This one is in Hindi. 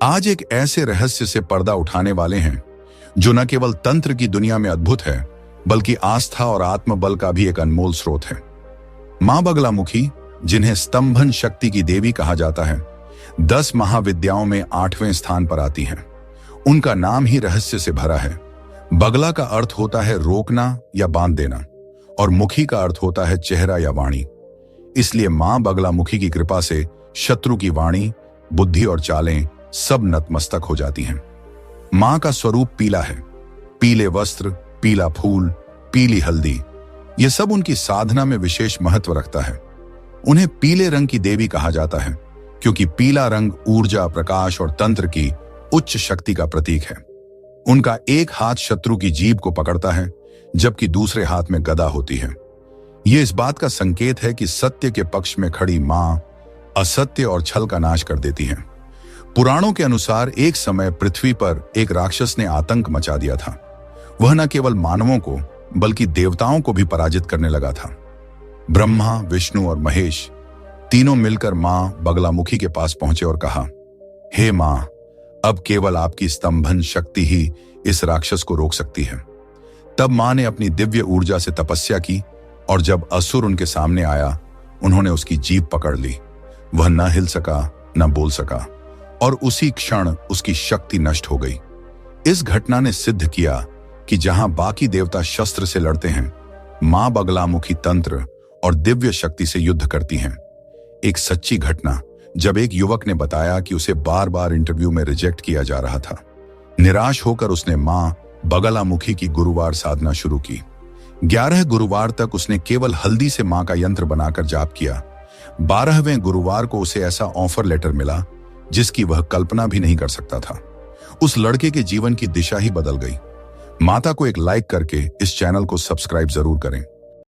आज एक ऐसे रहस्य से पर्दा उठाने वाले हैं जो न केवल तंत्र की दुनिया में अद्भुत है, बल्कि आस्था और आत्मबल का भी एक अनमोल स्रोत है। मां बगलामुखी, जिन्हें स्तंभन शक्ति की देवी कहा जाता है, 10 महाविद्याओं में 8वें स्थान पर आती हैं। उनका नाम ही रहस्य से भरा है। बगला का अर्थ होता है रोकना या बांध देना, और मुखी का अर्थ होता है चेहरा या वाणी। इसलिए मां बगलामुखी की कृपा से शत्रु की वाणी, बुद्धि और चालें सब नतमस्तक हो जाती हैं। मां का स्वरूप पीला है। पीले वस्त्र, पीला फूल, पीली हल्दी, यह सब उनकी साधना में विशेष महत्व रखता है। उन्हें पीले रंग की देवी कहा जाता है क्योंकि पीला रंग ऊर्जा, प्रकाश और तंत्र की उच्च शक्ति का प्रतीक है। उनका एक हाथ शत्रु की जीभ को पकड़ता है, जबकि दूसरे हाथ में गदा होती है। यह इस बात का संकेत है कि सत्य के पक्ष में खड़ी मां असत्य और छल का नाश कर देती है। पुराणों के अनुसार एक समय पृथ्वी पर एक राक्षस ने आतंक मचा दिया था। वह न केवल मानवों को बल्कि देवताओं को भी पराजित करने लगा था। ब्रह्मा, विष्णु और महेश तीनों मिलकर मां बगलामुखी के पास पहुंचे और कहा, हे मां, अब केवल आपकी स्तंभन शक्ति ही इस राक्षस को रोक सकती है। तब मां ने अपनी दिव्य ऊर्जा से तपस्या की और जब असुर उनके सामने आया, उन्होंने उसकी जीभ पकड़ ली। वह न हिल सका, न बोल सका, और उसी क्षण उसकी शक्ति नष्ट हो गई। इस घटना ने सिद्ध किया कि जहां बाकी देवता शस्त्र से लड़ते हैं, मां बगलामुखी तंत्र और दिव्य शक्ति से युद्ध करती हैं। एक सच्ची घटना, जब एक युवक ने बताया कि उसे बार बार इंटरव्यू में रिजेक्ट किया जा रहा था। निराश होकर उसने मां बगलामुखी की गुरुवार साधना शुरू की। 11 गुरुवार तक उसने केवल हल्दी से मां का यंत्र बनाकर जाप किया। 12वें गुरुवार को उसे ऐसा ऑफर लेटर मिला जिसकी वह कल्पना भी नहीं कर सकता था। उस लड़के के जीवन की दिशा ही बदल गई। माता को एक लाइक करके इस चैनल को सब्सक्राइब जरूर करें।